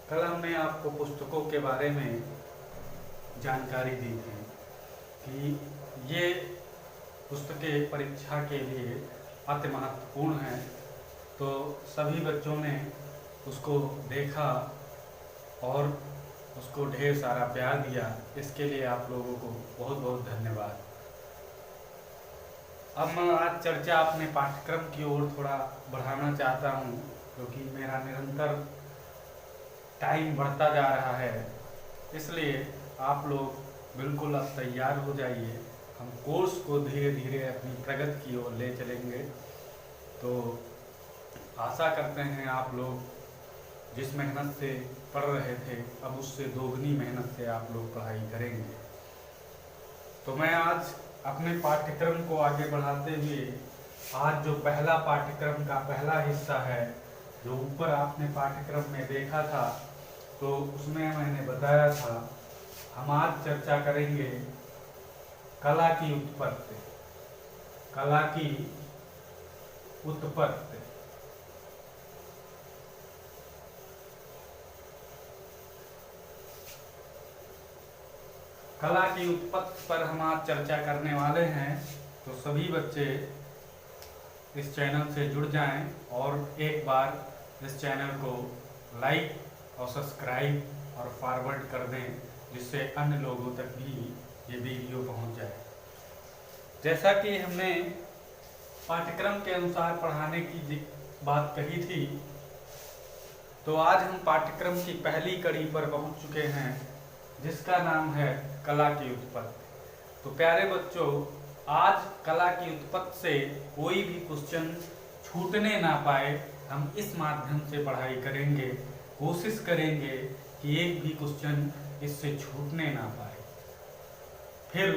कल हमने आपको पुस्तकों के बारे में जानकारी दी थी कि ये पुस्तकें परीक्षा के लिए अति महत्वपूर्ण हैं। तो सभी बच्चों ने उसको देखा और उसको ढेर सारा प्यार दिया। इसके लिए आप लोगों को बहुत बहुत धन्यवाद। अब मैं आज चर्चा अपने पाठ्यक्रम की ओर थोड़ा बढ़ाना चाहता हूँ, क्योंकि मेरा निरंतर टाइम बढ़ता जा रहा है। इसलिए आप लोग बिल्कुल अब तैयार हो जाइए। हम कोर्स को धीरे धीरे अपनी प्रगति की ओर ले चलेंगे। तो आशा करते हैं आप लोग जिस मेहनत से पढ़ रहे थे, अब उससे दोगुनी मेहनत से आप लोग पढ़ाई करेंगे। तो मैं आज अपने पाठ्यक्रम को आगे बढ़ाते हुए आज जो पहला पाठ्यक्रम का पहला हिस्सा है, जो ऊपर आपने पाठ्यक्रम में देखा था, तो उसमें मैंने बताया था हम आज चर्चा करेंगे कला की उत्पत्ति। कला की उत्पत्ति। कला की उत्पत्ति पर हम आज चर्चा करने वाले हैं। तो सभी बच्चे इस चैनल से जुड़ जाएं और एक बार इस चैनल को लाइक और सब्सक्राइब और फॉरवर्ड कर दें, जिससे अन्य लोगों तक भी ये वीडियो पहुंच जाए। जैसा कि हमने पाठ्यक्रम के अनुसार पढ़ाने की बात कही थी, तो आज हम पाठ्यक्रम की पहली कड़ी पर पहुंच चुके हैं, जिसका नाम है कला की उत्पत्ति। तो प्यारे बच्चों, आज कला की उत्पत्ति से कोई भी क्वेश्चन छूटने ना पाए, हम इस माध्यम से पढ़ाई करेंगे। कोशिश करेंगे कि एक भी क्वेश्चन इससे छूटने ना पाए। फिर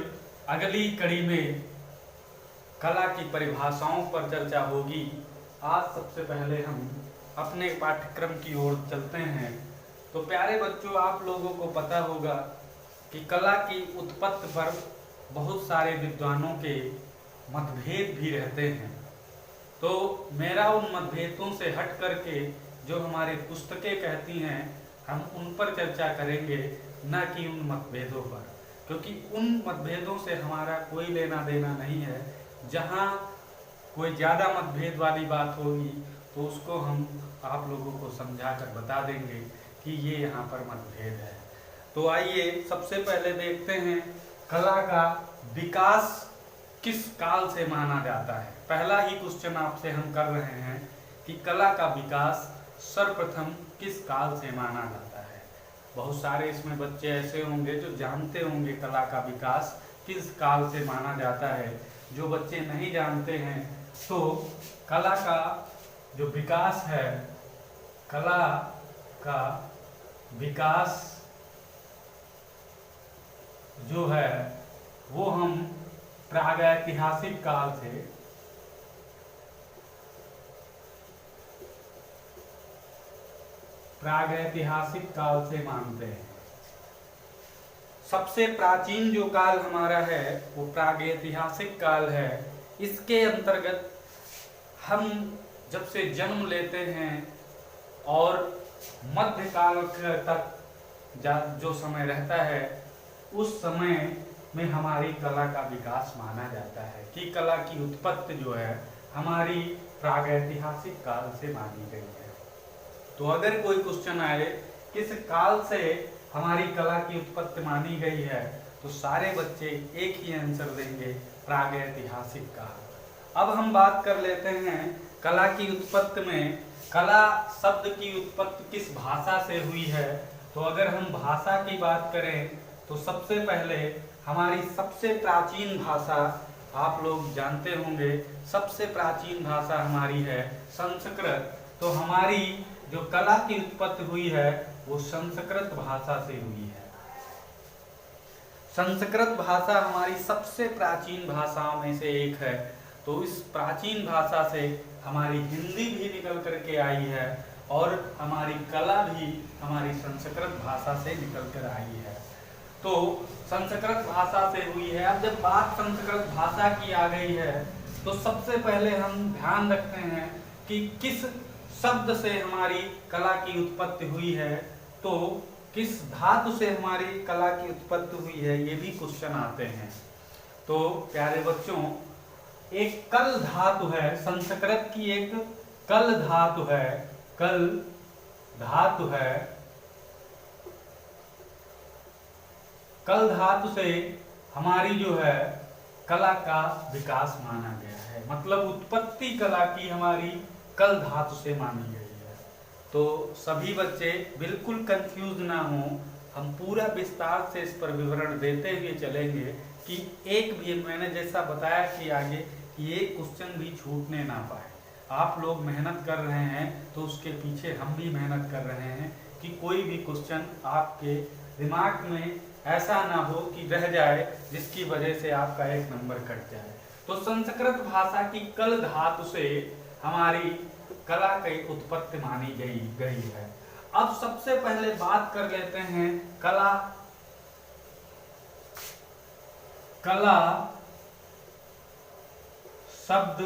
अगली कड़ी में कला की परिभाषाओं पर चर्चा होगी। आज सबसे पहले हम अपने पाठ्यक्रम की ओर चलते हैं। तो प्यारे बच्चों, आप लोगों को पता होगा कि कला की उत्पत्ति पर बहुत सारे विद्वानों के मतभेद भी रहते हैं। तो मेरा उन मतभेदों से हट करके जो हमारी पुस्तकें कहती हैं, हम उन पर चर्चा करेंगे, न कि उन मतभेदों पर, क्योंकि उन मतभेदों से हमारा कोई लेना देना नहीं है। जहाँ कोई ज़्यादा मतभेद वाली बात होगी तो उसको हम आप लोगों को समझा कर बता देंगे कि ये यहाँ पर मतभेद है। तो आइए सबसे पहले देखते हैं कला का विकास किस काल से माना जाता है। पहला ही क्वेश्चन आपसे हम कर रहे हैं कि कला का विकास सर्वप्रथम किस काल से माना जाता है। बहुत सारे इसमें बच्चे ऐसे होंगे जो जानते होंगे कला का विकास किस काल से माना जाता है। जो बच्चे नहीं जानते हैं, तो कला का जो विकास है, कला का विकास जो है वो हम प्रागैतिहासिक काल से मानते हैं। सबसे प्राचीन जो काल हमारा है वो प्रागैतिहासिक काल है। इसके अंतर्गत हम जब से जन्म लेते हैं और मध्यकाल तक जो समय रहता है, उस समय में हमारी कला का विकास माना जाता है कि कला की उत्पत्ति जो है हमारी प्रागैतिहासिक काल से मानी गई है। तो अगर कोई क्वेश्चन आए किस काल से हमारी कला की उत्पत्ति मानी गई है, तो सारे बच्चे एक ही आंसर देंगे, प्रागैतिहासिक काल। अब हम बात कर लेते हैं कला की उत्पत्ति में कला शब्द की उत्पत्ति किस भाषा से हुई है। तो अगर हम भाषा की बात करें तो सबसे पहले हमारी सबसे प्राचीन भाषा, आप लोग जानते होंगे, सबसे प्राचीन भाषा हमारी है संस्कृत। तो हमारी जो कला की उत्पत्ति हुई है वो संस्कृत भाषा से हुई है। संस्कृत भाषा हमारी सबसे प्राचीन भाषाओं में से एक है। तो इस प्राचीन भाषा से हमारी हिंदी भी निकल करके आई है और हमारी कला भी हमारी संस्कृत भाषा से निकल कर आई है। तो संस्कृत भाषा से हुई है। अब जब बात संस्कृत भाषा की आ गई है, तो सबसे पहले हम ध्यान रखते हैं कि किस शब्द से हमारी कला की उत्पत्ति हुई है। तो किस धातु से हमारी कला की उत्पत्ति हुई है, ये भी क्वेश्चन आते हैं। तो प्यारे बच्चों, एक कल धातु है, संस्कृत की एक कल धातु है, कल धातु है। कल धातु से हमारी जो है कला का विकास माना गया है, मतलब उत्पत्ति कला की हमारी कल धातु से मानी गई है। तो सभी बच्चे बिल्कुल कंफ्यूज ना हो, हम पूरा विस्तार से इस पर विवरण देते हुए चलेंगे कि एक भी, मैंने जैसा बताया कि आगे, कि एक क्वेश्चन भी छूटने ना पाए। आप लोग मेहनत कर रहे हैं तो उसके पीछे हम भी मेहनत कर रहे हैं कि कोई भी क्वेश्चन आपके दिमाग में ऐसा ना हो कि रह जाए जिसकी वजह से आपका एक नंबर कट जाए। तो संस्कृत भाषा की कल धातु से हमारी कला की उत्पत्ति मानी गई है। अब सबसे पहले बात कर लेते हैं कला शब्द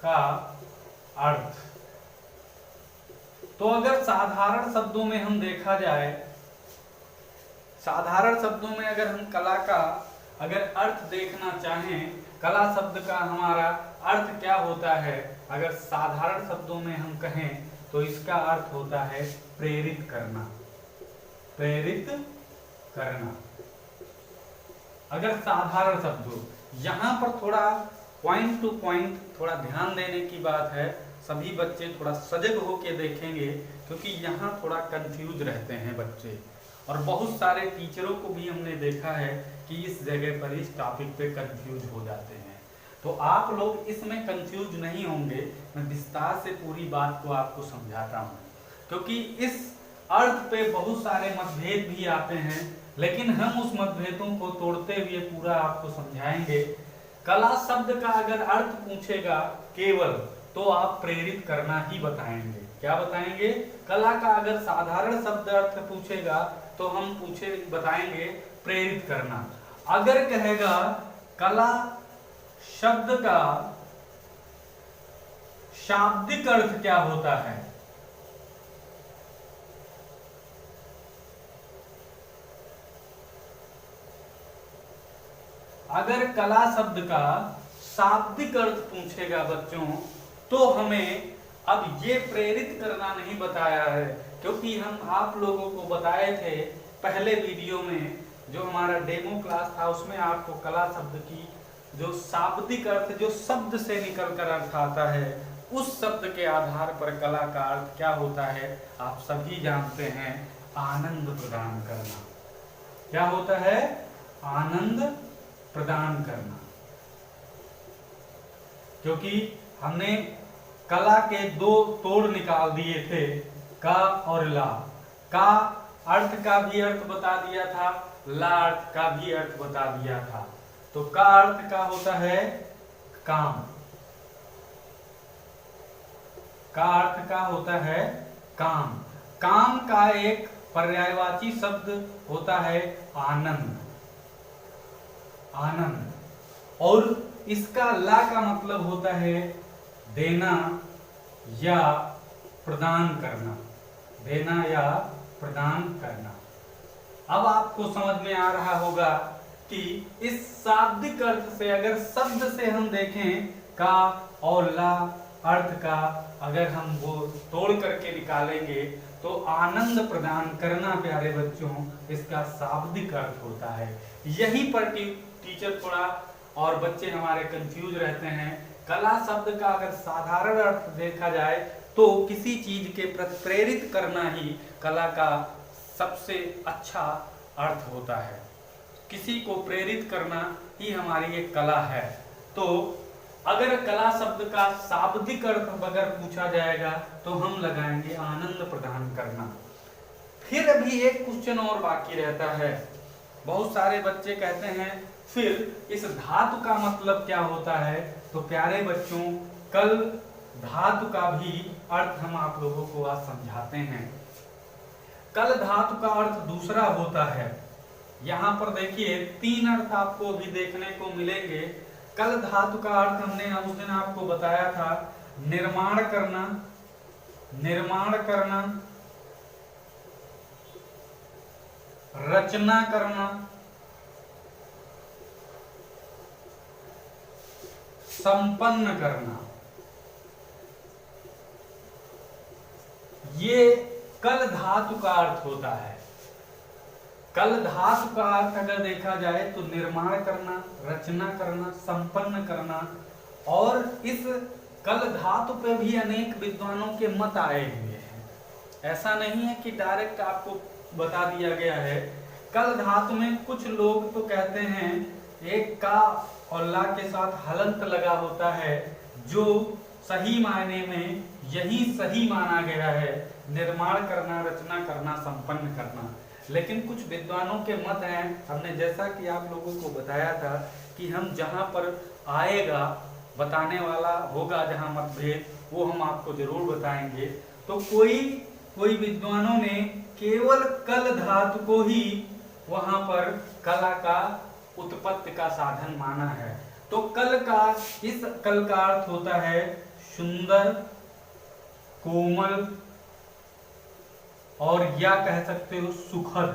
का अर्थ। तो अगर साधारण शब्दों में हम देखा जाए, साधारण शब्दों में अगर हम कला का अगर अर्थ देखना चाहें, कला शब्द का हमारा अर्थ क्या होता है, अगर साधारण शब्दों में हम कहें तो इसका अर्थ होता है प्रेरित करना, प्रेरित करना। अगर साधारण शब्दों, यहाँ पर थोड़ा पॉइंट टू पॉइंट थोड़ा ध्यान देने की बात है, सभी बच्चे थोड़ा सजग होके देखेंगे क्योंकि यहाँ थोड़ा कंफ्यूज रहते हैं बच्चे, और बहुत सारे टीचरों को भी हमने देखा है कि इस जगह पर इस टॉपिक पे कंफ्यूज हो जाते हैं। तो आप लोग इसमें कंफ्यूज नहीं होंगे, मैं विस्तार से पूरी बात को आपको समझाता हूँ, क्योंकि इस अर्थ पे बहुत सारे मतभेद भी आते हैं, लेकिन हम उस मतभेदों को तोड़ते हुए पूरा आपको समझाएंगे। कला शब्द का अगर अर्थ पूछेगा केवल, तो आप प्रेरित करना ही बताएंगे। क्या बताएंगे? कला का अगर साधारण शब्द अर्थ पूछेगा तो हम बताएंगे प्रेरित करना। अगर कहेगा कला शब्द का शाब्दिक अर्थ क्या होता है, अगर कला शब्द का शाब्दिक अर्थ पूछेगा बच्चों, तो हमें अब ये प्रेरित करना नहीं बताया है, क्योंकि हम आप लोगों को बताए थे पहले वीडियो में, जो हमारा डेमो क्लास था, उसमें आपको कला शब्द की जो शाब्दिक अर्थ, जो शब्द से निकल कर अर्थ आता है, उस शब्द के आधार पर कला का अर्थ क्या होता है आप सभी जानते हैं, आनंद प्रदान करना। क्या होता है? आनंद प्रदान करना। क्योंकि हमने कला के दो तोड़ निकाल दिए थे, का और ला। का अर्थ का भी अर्थ बता दिया था, ला अर्थ का भी अर्थ बता दिया था। तो का अर्थ का होता है काम, का अर्थ का होता है काम। काम का एक पर्यायवाची शब्द होता है आनंद, आनंद। और इसका ला का मतलब होता है देना या प्रदान करना, देना या प्रदान करना। अब आपको समझ में आ रहा होगा कि इस शाब्दिक अर्थ से, अगर शब्द से हम देखें का और ला अर्थ का, अगर हम वो तोड़ करके निकालेंगे तो आनंद प्रदान करना प्यारे बच्चों इसका शाब्दिक अर्थ होता है। यही पर टीचर थोड़ा और बच्चे हमारे कंफ्यूज रहते हैं। कला शब्द का अगर साधारण अर्थ देखा जाए तो किसी चीज के प्रति प्रेरित करना ही कला का सबसे अच्छा अर्थ होता है। किसी को प्रेरित करना ही हमारी एक कला है। तो अगर कला शब्द का शाब्दिक अर्थ अगर पूछा जाएगा तो हम लगाएंगे आनंद प्रदान करना। फिर अभी एक क्वेश्चन और बाकी रहता है। बहुत सारे बच्चे कहते हैं फिर इस धातु का मतलब क्या होता है। तो प्यारे बच्चों, कल धातु का भी अर्थ हम आप लोगों को आज समझाते हैं। कल धातु का अर्थ दूसरा होता है। यहाँ पर देखिए 3 अर्थ आपको भी देखने को मिलेंगे। कल धातु का अर्थ हमने उस दिन आपको बताया था, निर्माण करना, निर्माण करना, रचना करना, संपन्न करना, ये कल धातु का अर्थ होता है। कल धातु का अर्थ अगर देखा जाए तो निर्माण करना, रचना करना, संपन्न करना। और इस कल धातु पे भी अनेक विद्वानों के मत आए हुए हैं। ऐसा नहीं है कि डायरेक्ट आपको बता दिया गया है। कल धातु में कुछ लोग तो कहते हैं एक का और ला के साथ हलंत लगा होता है, जो सही मायने में यही सही माना गया है, निर्माण करना, रचना करना, संपन्न करना। लेकिन कुछ विद्वानों के मत हैं। हमने जैसा कि आप लोगों को बताया था कि हम जहां पर आएगा बताने वाला होगा, जहां मतभेद, वो हम आपको जरूर बताएंगे। तो कोई विद्वानों ने केवल कल धातु को ही वहां पर कला का उत्पत्ति का साधन माना है। तो इस कल का अर्थ होता है सुंदर, कोमल, और या कह सकते हो सुखद।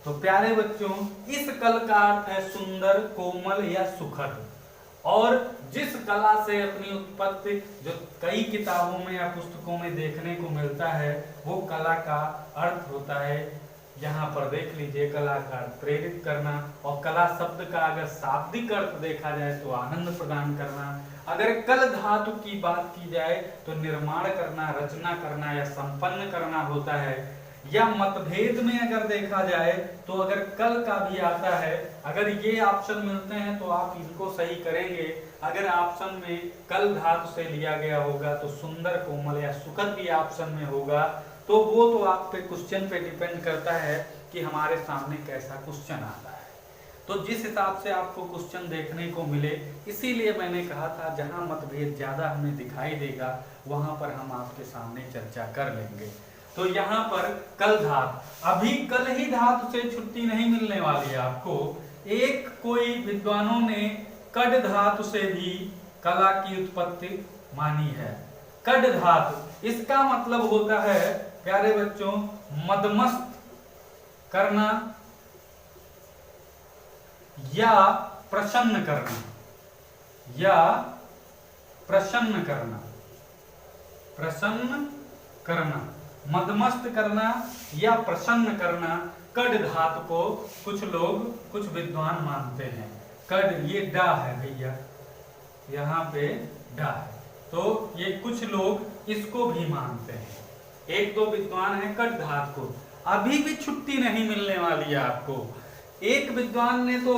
तो प्यारे बच्चों, इस कल का अर्थ है सुंदर, कोमल या सुखद। और जिस कला से अपनी उत्पत्ति जो कई किताबों में या पुस्तकों में देखने को मिलता है, वो कला का अर्थ होता है, यहाँ पर देख लीजिए, कला का प्रेरित करना। और कला शब्द का अगर शाब्दिक अर्थ देखा जाए तो आनंद प्रदान करना। अगर कल धातु की बात की जाए तो निर्माण करना, रचना करना या संपन्न करना होता है। या मतभेद में अगर देखा जाए तो अगर कल का भी आता है, अगर ये ऑप्शन मिलते हैं तो आप इनको सही करेंगे। अगर ऑप्शन में कल धातु से लिया गया होगा तो सुंदर, कोमल या सुखद भी ऑप्शन में होगा। तो वो तो आप पे क्वेश्चन पे डिपेंड करता है कि हमारे सामने कैसा क्वेश्चन आता है। तो जिस हिसाब से आपको क्वेश्चन देखने को मिले, इसीलिए मैंने कहा था जहां मतभेद ज्यादा हमें दिखाई देगा वहां पर हम आपके सामने चर्चा कर लेंगे। तो यहाँ पर कल धातु, अभी कल ही धातु से छुट्टी नहीं मिलने वाली है आपको। एक कोई विद्वानों ने कड धातु से भी कला की उत्पत्ति मानी है। कड धातु, इसका मतलब होता है प्यारे बच्चों मदमस्त करना या प्रसन्न करना, या प्रसन्न करना, मदमस्त करना या प्रसन्न करना। कड धातु को कुछ विद्वान मानते हैं। कड, ये डा है भैया, यहाँ पे डा है, तो ये कुछ लोग इसको भी मानते हैं। एक दो विद्वान है कड धातु को। अभी भी छुट्टी नहीं मिलने वाली है आपको। एक विद्वान ने तो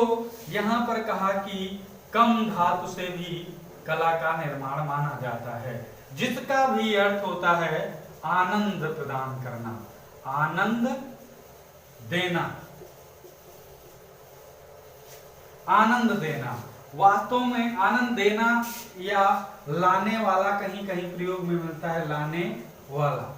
यहाँ पर कहा कि कम धातु से भी कला का निर्माण माना जाता है, जिसका भी अर्थ होता है आनंद प्रदान करना, आनंद देना, आनंद देना। वास्तव में आनंद देना या लाने वाला कहीं कहीं प्रयोग में मिलता है, लाने वाला।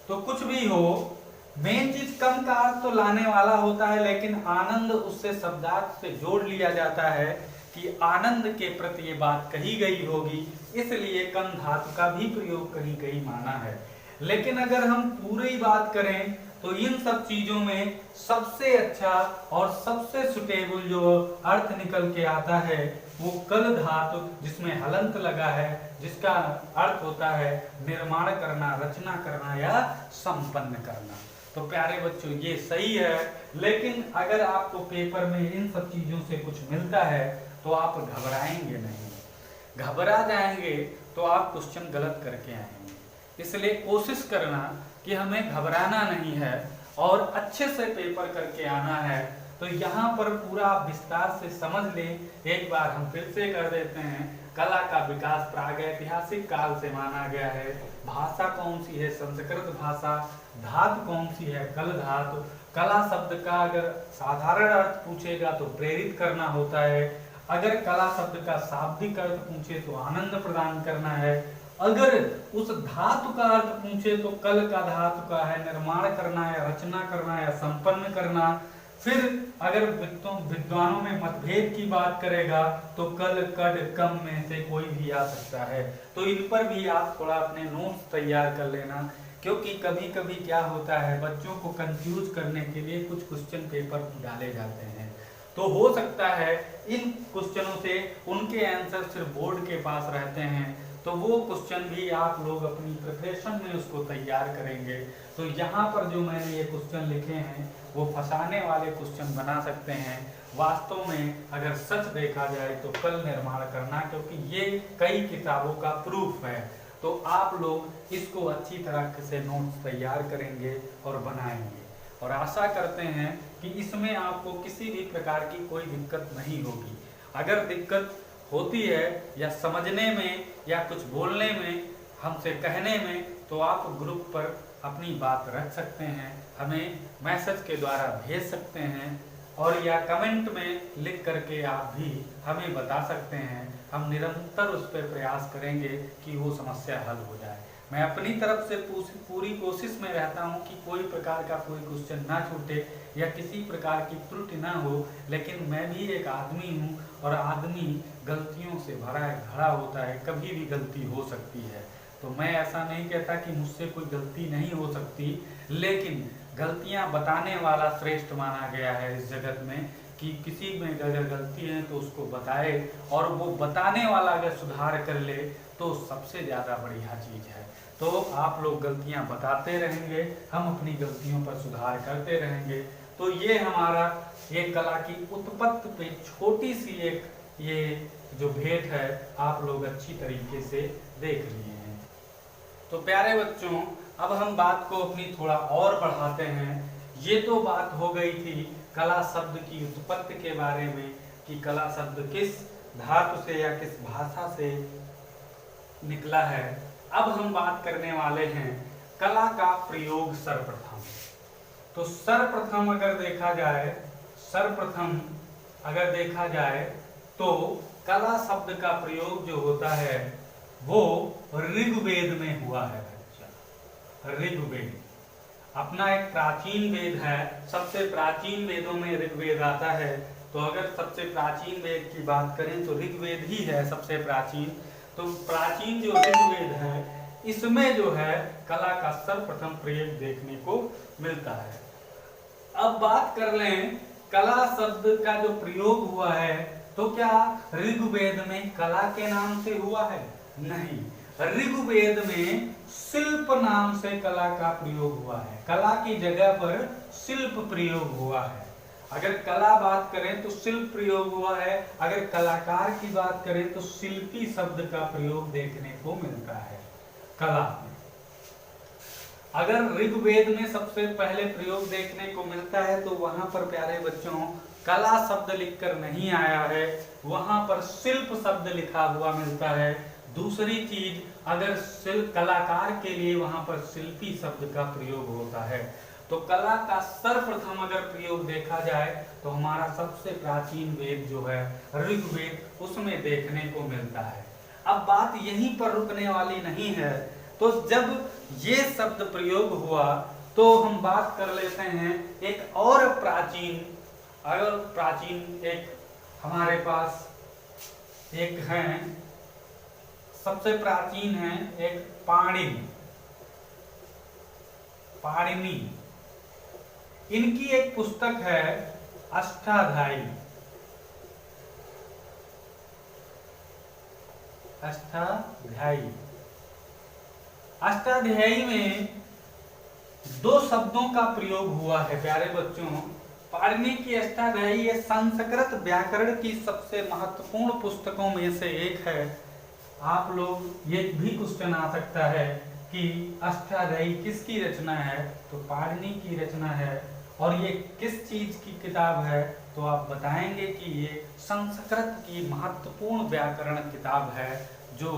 तो कुछ भी हो, मेन चीज कम का अर्थ तो लाने वाला होता है, लेकिन आनंद उससे शब्दार्थ से जोड़ लिया जाता है कि आनंद के प्रति ये बात कही गई होगी, इसलिए कम धातु का भी प्रयोग कहीं कहीं माना है। लेकिन अगर हम पूरी बात करें तो इन सब चीजों में सबसे अच्छा और सबसे सुटेबल जो अर्थ निकल के आता है वो कल धातु, जिसमें हलंत लगा है, जिसका अर्थ होता है निर्माण करना, रचना करना या संपन्न करना। तो प्यारे बच्चों, ये सही है। लेकिन अगर आपको पेपर में इन सब चीजों से कुछ मिलता है तो आप घबराएंगे नहीं। घबरा जाएंगे तो आप क्वेश्चन गलत करके आएंगे। इसलिए कोशिश करना कि हमें घबराना नहीं है और अच्छे से पेपर करके आना है। तो यहाँ पर पूरा विस्तार से समझ लें। एक बार हम फिर से कर देते हैं। कला का विकास प्रागैतिहासिक काल से माना गया है। भाषा कौन सी है? संस्कृत भाषा। धातु कौन सी है? कल धातु। कला शब्द का अगर साधारण अर्थ पूछेगा तो प्रेरित करना होता है। अगर कला शब्द का शाब्दिक अर्थ पूछे तो आनंद प्रदान करना है। अगर उस धातु का अर्थ पूछे तो कल का धातु का है निर्माण करना या रचना करना या संपन्न करना। फिर अगर विद्वानों में मतभेद की बात करेगा तो कल, कड, कम में से कोई भी आ सकता है। तो इन पर भी आप थोड़ा अपने नोट्स तैयार कर लेना क्योंकि कभी कभी क्या होता है, बच्चों को कंफ्यूज करने के लिए कुछ क्वेश्चन पेपर डाले जाते हैं, तो हो सकता है इन क्वेश्चनों से उनके आंसर सिर्फ बोर्ड के पास रहते हैं, तो वो क्वेश्चन भी आप लोग अपनी प्रिपरेशन में उसको तैयार करेंगे। तो यहाँ पर जो मैंने ये क्वेश्चन लिखे हैं वो फंसाने वाले क्वेश्चन बना सकते हैं। वास्तव में अगर सच देखा जाए तो कल निर्माण करना, क्योंकि ये कई किताबों का प्रूफ है। तो आप लोग इसको अच्छी तरह से नोट्स तैयार करेंगे और बनाएंगे, और आशा करते हैं कि इसमें आपको किसी भी प्रकार की कोई दिक्कत नहीं होगी। अगर दिक्कत होती है या समझने में या कुछ बोलने में, हमसे कहने में, तो आप ग्रुप पर अपनी बात रख सकते हैं, हमें मैसेज के द्वारा भेज सकते हैं, और या कमेंट में लिख करके आप भी हमें बता सकते हैं। हम निरंतर उस पर प्रयास करेंगे कि वो समस्या हल हो जाए। मैं अपनी तरफ से पूरी कोशिश में रहता हूं कि कोई प्रकार का कोई क्वेश्चन ना छूटे या किसी प्रकार की त्रुटि ना हो, लेकिन मैं भी एक आदमी हूं और आदमी गलतियों से भरा घड़ा होता है, कभी भी गलती हो सकती है। तो मैं ऐसा नहीं कहता कि मुझसे कोई गलती नहीं हो सकती, लेकिन गलतियां बताने वाला श्रेष्ठ माना गया है इस जगत में, कि किसी में अगर गलती है तो उसको बताए, और वो बताने वाला अगर सुधार कर ले तो सबसे ज़्यादा बढ़िया चीज़ है। तो आप लोग गलतियां बताते रहेंगे, हम अपनी गलतियों पर सुधार करते रहेंगे। तो ये हमारा एक कला की उत्पत्ति पे छोटी सी एक ये जो भेंट है आप लोग अच्छी तरीके से देख लिए हैं। तो प्यारे बच्चों, अब हम बात को अपनी थोड़ा और बढ़ाते हैं। ये तो बात हो गई थी कला शब्द की उत्पत्ति के बारे में, कि कला शब्द किस धातु से या किस भाषा से निकला है। अब हम बात करने वाले हैं कला का प्रयोग सर्वप्रथम। तो सर्वप्रथम अगर देखा जाए तो कला शब्द का प्रयोग जो होता है वो ऋग्वेद में हुआ है बच्चा। ऋग्वेद अपना एक प्राचीन वेद है, सबसे प्राचीन वेदों में ऋग्वेद आता है। तो अगर सबसे प्राचीन वेद की बात करें तो ऋग्वेद ही है सबसे प्राचीन। तो प्राचीन जो ऋग्वेद है इसमें जो है कला का सर्वप्रथम प्रयोग देखने को मिलता है। अब बात कर लें कला शब्द का जो प्रयोग हुआ है, तो क्या ऋग्वेद में कला के नाम से हुआ है? नहीं, ऋग्वेद में शिल्प नाम से कला का प्रयोग हुआ है। कला की जगह पर शिल्प प्रयोग हुआ है। अगर कला बात करें तो शिल्प प्रयोग हुआ है, अगर कलाकार की बात करें तो शिल्पी शब्द का प्रयोग देखने को मिलता है कला में। अगर ऋग्वेद में सबसे पहले प्रयोग देखने को मिलता है तो वहां पर प्यारे बच्चों कला शब्द लिखकर नहीं आया है, वहां पर शिल्प शब्द लिखा हुआ मिलता है। दूसरी चीज, अगर कलाकार के लिए वहां पर शिल्पी शब्द का प्रयोग होता है। तो कला का सर्वप्रथम अगर प्रयोग देखा जाए तो हमारा सबसे प्राचीन वेद जो है ऋग्वेद, उसमें देखने को मिलता है। अब बात यहीं पर रुकने वाली नहीं है। तो जब ये शब्द प्रयोग हुआ तो हम बात कर लेते हैं एक और प्राचीन, एक हमारे पास एक है, सबसे प्राचीन है एक पाणिनि। इनकी एक पुस्तक है अष्टाध्यायी। अष्टाध्यायी में दो शब्दों का प्रयोग हुआ है प्यारे बच्चों। पाणिनि की अष्टाध्यायी ये संस्कृत व्याकरण की सबसे महत्वपूर्ण पुस्तकों में से एक है। आप लोग ये भी क्वेश्चन आ सकता है कि अष्टाध्यायी किसकी रचना है, तो पाणिनि की रचना है। और ये किस चीज की किताब है, तो आप बताएंगे कि ये संस्कृत की महत्वपूर्ण व्याकरण किताब है, जो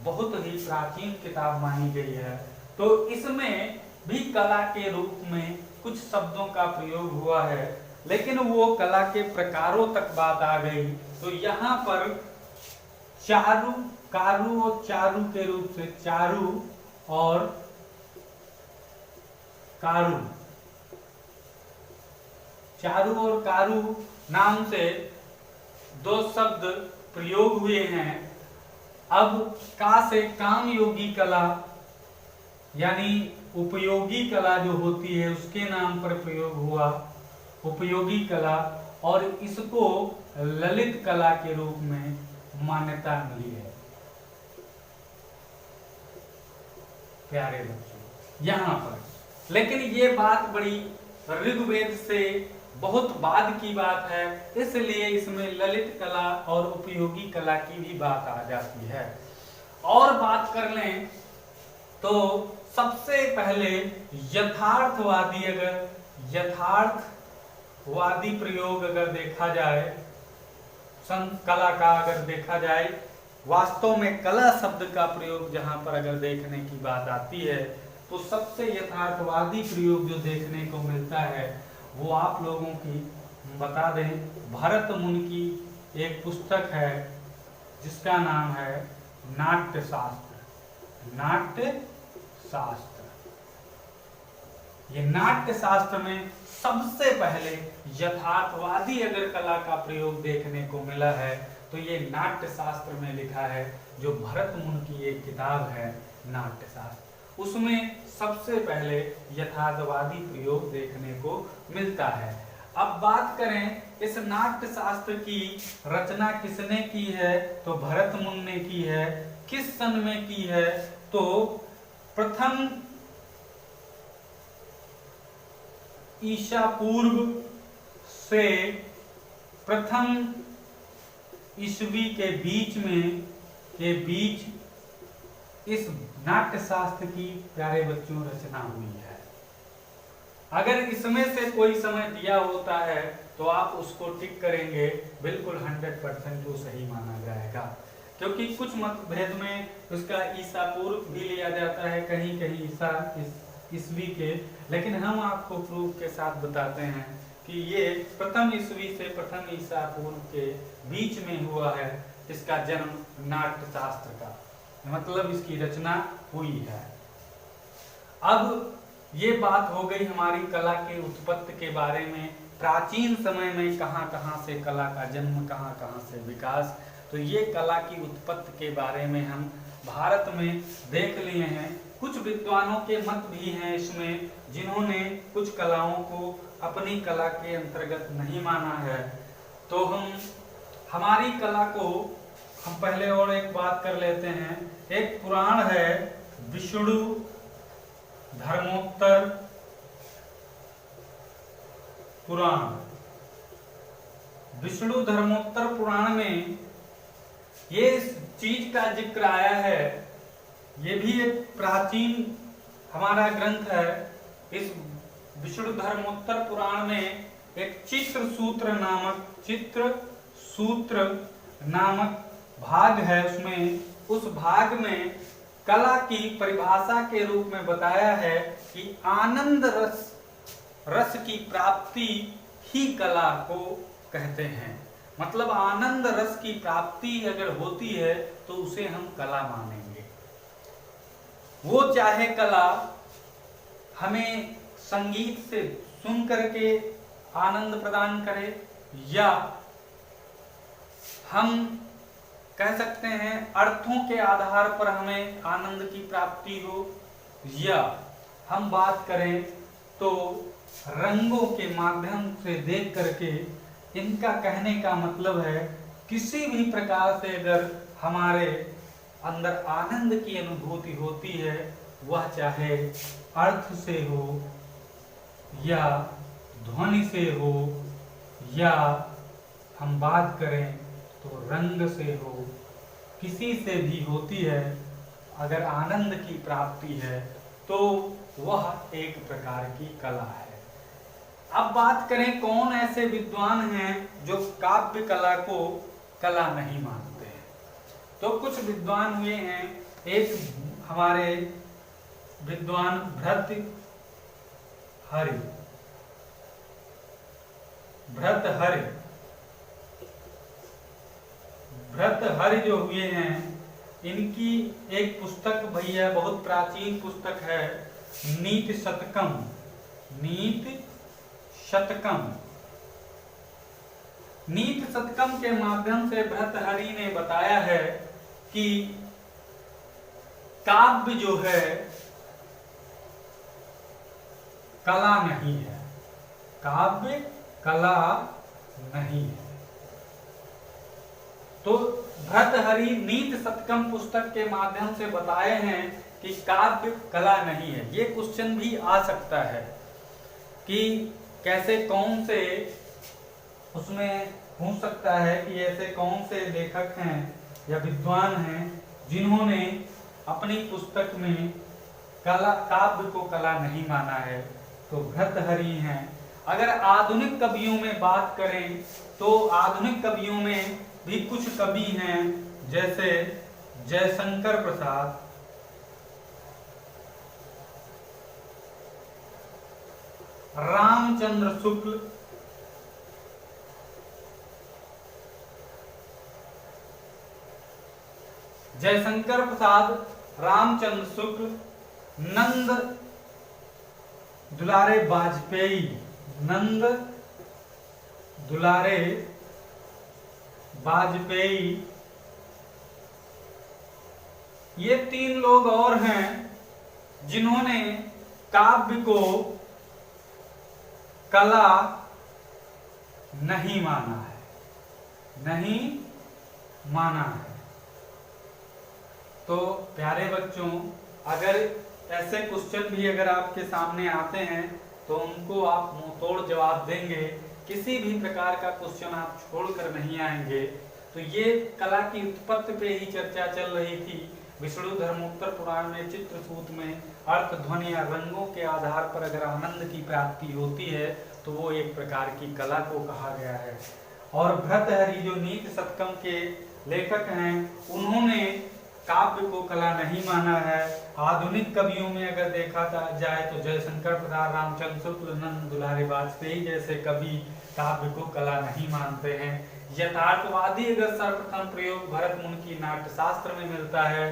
बहुत ही प्राचीन किताब मानी गई है। तो इसमें भी कला के रूप में कुछ शब्दों का प्रयोग हुआ है, लेकिन वो कला के प्रकारों तक बात आ गई। तो यहाँ पर कारू और चारू के रूप से चारू और कारू नाम से दो शब्द प्रयोग हुए हैं। अब का से काम योगी कला यानी उपयोगी कला जो होती है उसके नाम पर प्रयोग हुआ, उपयोगी कला, और इसको ललित कला के रूप में मान्यता मिली है। प्यारे बच्चों, यहाँ पर लेकिन ये बात बड़ी ऋग्वेद से बहुत बाद की बात है, इसलिए इसमें ललित कला और उपयोगी कला की भी बात आ जाती है। और बात कर लें तो सबसे पहले यथार्थवादी, अगर यथार्थवादी प्रयोग अगर देखा जाए, कला का अगर देखा जाए, वास्तव में कला शब्द का प्रयोग जहां पर अगर देखने की बात आती है तो सबसे यथार्थवादी प्रयोग जो देखने को मिलता है वो आप लोगों की बता दें, भरत मुनि की एक पुस्तक है जिसका नाम है नाट्य शास्त्र। नाट्य शास्त्र, ये नाट्य शास्त्र में सबसे पहले यथार्थवादी अगर कला का प्रयोग देखने को मिला है तो ये नाट्य शास्त्र में लिखा है, जो भरत मुनि की एक किताब है नाट्य शास्त्र, उसमें सबसे पहले यथार्थवादी प्रयोग देखने को मिलता है। अब बात करें इस नाट्य शास्त्र की रचना किसने की है, तो भरत मुनि ने की है। किस सन में की है, तो प्रथम ईसा पूर्व से प्रथम ईस्वी के बीच इस नाट्य शास्त्र की प्यारे बच्चों रचना हुई है। अगर इसमें से कोई समय दिया होता है तो आप उसको टिक करेंगे, बिल्कुल 100% वो सही माना जाएगा, क्योंकि कुछ मतभेद में उसका ईसा पूर्व भी लिया जाता है, कहीं कहीं ईसा ईस्वी के, लेकिन हम आपको प्रूफ के साथ बताते हैं कि ये प्रथम ईस्वी से प्रथम ईसा पूर्व के बीच में हुआ है इसका जन्म नाट्य शास्त्र का, मतलब इसकी रचना हुई है। अब ये बात हो गई हमारी कला के उत्पत्ति के बारे में, प्राचीन समय में कहाँ कहाँ से कला का जन्म, कहाँ कहाँ से विकास। तो ये कला की उत्पत्ति के बारे में हम भारत में देख लिए हैं। कुछ विद्वानों के मत भी हैं इसमें, जिन्होंने कुछ कलाओं को अपनी कला के अंतर्गत नहीं माना है। तो हमारी कला को हम पहले और एक बात कर लेते हैं। एक पुराण है विष्णु धर्मोत्तर पुराण। विष्णु धर्मोत्तर पुराण में ये चीज का जिक्र आया है, ये भी एक प्राचीन हमारा ग्रंथ है। इस विष्णु धर्मोत्तर पुराण में एक चित्र सूत्र नामक भाग है, उसमें उस भाग में कला की परिभाषा के रूप में बताया है कि आनंद रस की प्राप्ति ही कला को कहते हैं। मतलब आनंद रस की प्राप्ति अगर होती है तो उसे हम कला मानेंगे। वो चाहे कला हमें संगीत से सुन करके आनंद प्रदान करे, या हम कह सकते हैं अर्थों के आधार पर हमें आनंद की प्राप्ति हो, या हम बात करें तो रंगों के माध्यम से देख करके। इनका कहने का मतलब है किसी भी प्रकार से अगर हमारे अंदर आनंद की अनुभूति होती है, वह चाहे अर्थ से हो या ध्वनि से हो, या हम बात करें तो रंग से हो, किसी से भी होती है। अगर आनंद की प्राप्ति है तो वह एक प्रकार की कला है। अब बात करें कौन ऐसे विद्वान हैं जो काव्य कला को कला नहीं मानते हैं, तो कुछ विद्वान हुए हैं। एक हमारे विद्वान भर्तृहरि जो हुए हैं, इनकी एक पुस्तक भैया बहुत प्राचीन पुस्तक है, नीति शतकम के माध्यम से भर्तृहरि ने बताया है कि काव्य जो है कला नहीं है, काव्य कला नहीं है। तो भर्तृहरि नीति शतकम पुस्तक के माध्यम से बताए हैं कि काव्य कला नहीं है। ये क्वेश्चन भी आ सकता है कि कैसे कौन से उसमें हो सकता है कि ऐसे कौन से लेखक हैं या विद्वान हैं जिन्होंने अपनी पुस्तक में कला काव्य को कला नहीं माना है, तो भर्तृहरि हैं। अगर आधुनिक कवियों में बात करें तो आधुनिक कवियों में भी कुछ कवि हैं जैसे जयशंकर प्रसाद, रामचंद्र शुक्ल, जयशंकर प्रसाद, रामचंद्र शुक्ल, नंद दुलारे वाजपेयी, नंद दुलारे वाजपेयी, ये 3 लोग और हैं जिन्होंने काव्य को कला नहीं माना है, नहीं माना है। तो प्यारे बच्चों, अगर ऐसे क्वेश्चन भी अगर आपके सामने आते हैं तो उनको आप मुंह तोड़ जवाब देंगे, किसी भी प्रकार का क्वेश्चन आप छोड़कर नहीं आएंगे। तो ये कला की उत्पत्ति पे ही चर्चा चल रही थी। विष्णु धर्मोत्तर पुराण में चित्रसूत में अर्थ, ध्वनि या रंगों के आधार पर अगर आनंद की प्राप्ति होती है तो वो एक प्रकार की कला को कहा गया है। और भर्तृहरि जो नीति शतकम के लेखक हैं, उन्होंने काव्य को कला नहीं माना है। आधुनिक कवियों में अगर देखा जाए तो जयशंकर प्रसाद, रामचंद्र शुक्ल, नंद दुलारे वाजपेयी जैसे कवि काव्य को कला नहीं मानते हैं। यथार्थवादी अगर सर्वप्रथम प्रयोग भरत मुनि की नाट्यशास्त्र में मिलता है।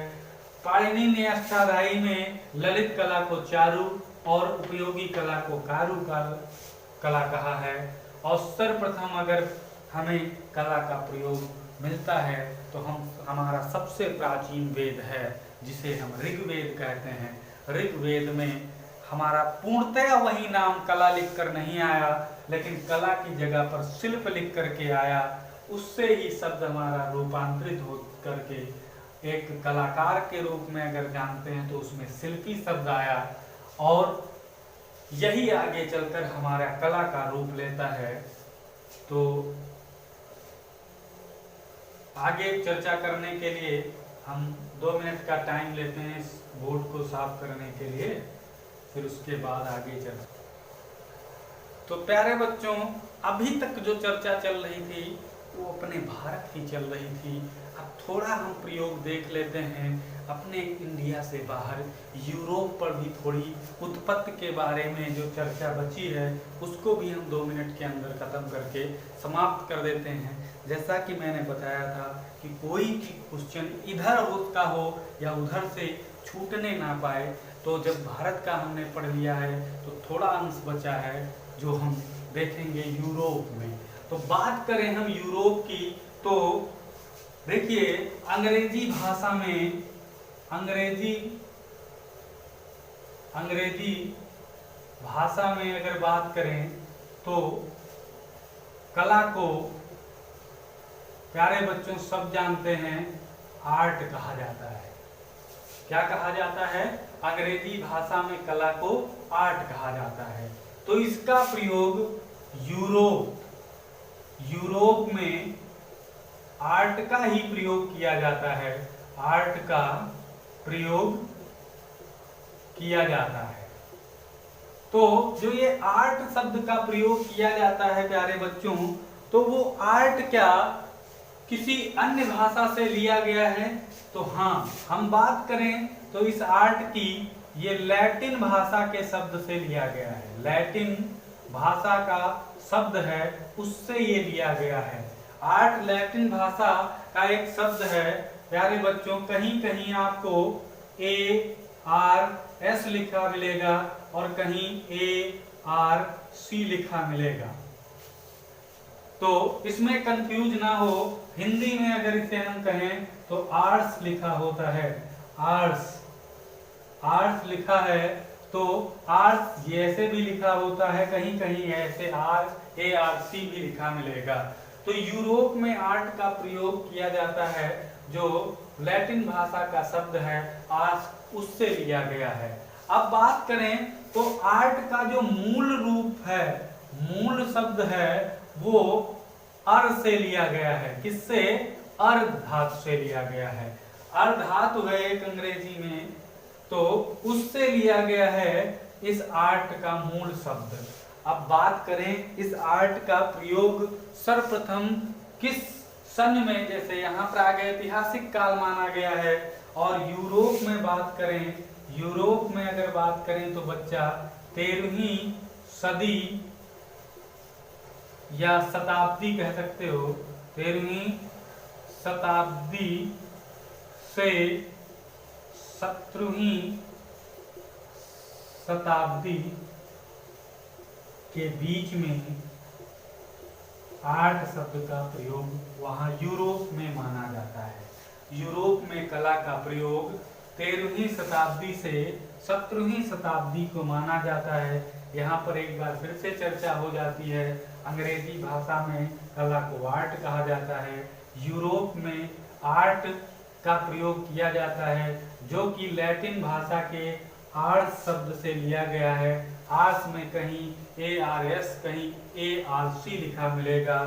पाणिनि ने अष्टाध्यायी में ललित कला को चारु और उपयोगी कला को कारू कला कहा है। और सर्वप्रथम अगर हमें कला का प्रयोग मिलता है तो हमारा सबसे प्राचीन वेद है जिसे हम ऋग्वेद कहते हैं। ऋग्वेद में हमारा पूर्णतया वही नाम कला लिखकर नहीं आया, लेकिन कला की जगह पर शिल्प लिख करके आया। उससे ही शब्द हमारा रूपांतरित हो करके एक कलाकार के रूप में अगर जानते हैं तो उसमें शिल्पी शब्द आया, और यही आगे चलकर हमारा कला का रूप लेता है। तो आगे चर्चा करने के लिए हम 2 मिनट का टाइम लेते हैं इस बोर्ड को साफ करने के लिए, फिर उसके बाद आगे चर्चा। तो प्यारे बच्चों, अभी तक जो चर्चा चल रही थी वो अपने भारत की चल रही थी। अब थोड़ा हम प्रयोग देख लेते हैं अपने इंडिया से बाहर, यूरोप पर भी थोड़ी उत्पत्ति के बारे में जो चर्चा बची है उसको भी हम 2 मिनट के अंदर खत्म करके समाप्त कर देते हैं। जैसा कि मैंने बताया था कि कोई भी क्वेश्चन इधर का हो या उधर से छूटने ना पाए। तो जब भारत का हमने पढ़ लिया है तो थोड़ा अंश बचा है जो हम देखेंगे यूरोप में। तो बात करें हम यूरोप की, तो देखिए अंग्रेजी भाषा में अंग्रेजी भाषा में अगर बात करें तो कला को प्यारे बच्चों सब जानते हैं आर्ट कहा जाता है। क्या कहा जाता है? अंग्रेजी भाषा में कला को आर्ट कहा जाता है। तो इसका प्रयोग यूरोप में आर्ट का ही प्रयोग किया जाता है। आर्ट का प्रयोग किया जाता है। तो जो ये आर्ट शब्द का प्रयोग किया जाता है प्यारे बच्चों, तो वो आर्ट क्या किसी अन्य भाषा से लिया गया है? तो हाँ, हम बात करें तो इस आर्ट की ये लैटिन भाषा के शब्द से लिया गया है। लैटिन भाषा का शब्द है, उससे ये लिया गया है। आर्ट लैटिन भाषा का एक शब्द है प्यारे बच्चों। कहीं कहीं आपको ARS लिखा मिलेगा और कहीं ARC लिखा मिलेगा, तो इसमें कंफ्यूज ना हो। हिंदी में अगर इसे हम कहें तो आर्ट्स लिखा होता है। आर्ट्स लिखा है तो आर्स ये ऐसे भी लिखा होता है, कहीं कहीं ऐसे ARC भी लिखा मिलेगा। तो यूरोप में आर्ट का प्रयोग किया जाता है, जो लैटिन भाषा का शब्द है आर्स, उससे लिया गया है। अब बात करें तो आर्ट का जो मूल रूप है, मूल शब्द है, वो अर से लिया गया है। किससे? अर्ध धातु से लिया गया है। अर्ध धातु है एक अंग्रेजी में, तो उससे लिया गया है इस आर्ट का मूल शब्द। अब बात करें इस आर्ट का प्रयोग सर्वप्रथम किस सन में, जैसे यहाँ पर आगे ऐतिहासिक काल माना गया है, और यूरोप में बात करें, यूरोप में अगर बात करें तो बच्चा 13वीं सदी या शताब्दी कह सकते हो, 13वीं शताब्दी से 17वीं शताब्दी के बीच में आर्ट शब्द का प्रयोग वहाँ यूरोप में माना जाता है। यूरोप में कला का प्रयोग 13वीं शताब्दी से 17वीं शताब्दी को माना जाता है। यहाँ पर एक बार फिर से चर्चा हो जाती है, अंग्रेजी भाषा में कला को आर्ट कहा जाता है, यूरोप में आर्ट का प्रयोग किया जाता है, जो कि लैटिन भाषा के आर्ट्स शब्द से लिया गया है। आर्ट्स में कहीं ARS कहीं ARC लिखा मिलेगा।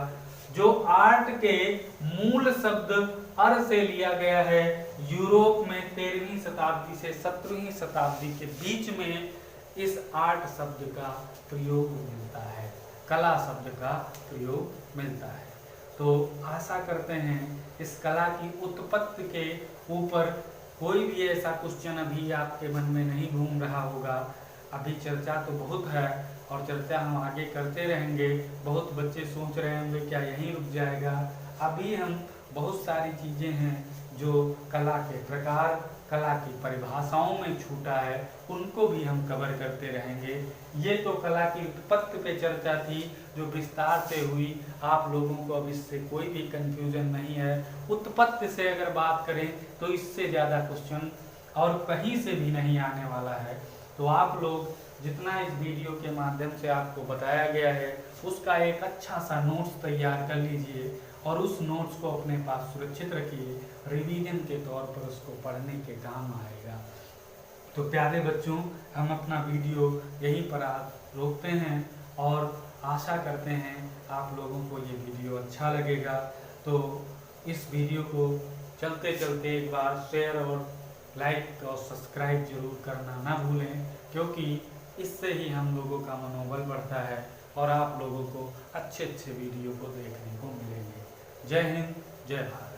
जो आर्ट के मूल शब्द अर से लिया गया है, यूरोप में 13वीं शताब्दी से 17वीं शताब्दी के बीच में इस आर्ट शब्द का प्रयोग मिलता है, कला शब्द का प्रयोग मिलता है। तो आशा करते हैं इस कला की उत्पत्ति के ऊपर कोई भी ऐसा क्वेश्चन अभी आपके मन में नहीं घूम रहा होगा। अभी चर्चा तो बहुत है और चर्चा हम आगे करते रहेंगे। बहुत बच्चे सोच रहे होंगे क्या यहीं रुक जाएगा। अभी हम बहुत सारी चीज़ें हैं जो कला के प्रकार, कला की परिभाषाओं में छूटा है, उनको भी हम कवर करते रहेंगे। ये तो कला की उत्पत्ति पे चर्चा थी जो विस्तार से हुई। आप लोगों को अब इससे कोई भी कंफ्यूजन नहीं है। उत्पत्ति से अगर बात करें तो इससे ज़्यादा क्वेश्चन और कहीं से भी नहीं आने वाला है। तो आप लोग जितना इस वीडियो के माध्यम से आपको बताया गया है उसका एक अच्छा सा नोट्स तैयार कर लीजिए और उस नोट्स को अपने पास सुरक्षित रखिए। रिवीजन के तौर पर उसको पढ़ने के काम आएगा। तो प्यारे बच्चों, हम अपना वीडियो यहीं पर आज रोकते हैं और आशा करते हैं आप लोगों को ये वीडियो अच्छा लगेगा। तो इस वीडियो को चलते चलते एक बार शेयर और लाइक और सब्सक्राइब जरूर करना ना भूलें, क्योंकि इससे ही हम लोगों का मनोबल बढ़ता है और आप लोगों को अच्छे अच्छे वीडियो को देखने को मिलेंगे। जय हिंद, जय भारत।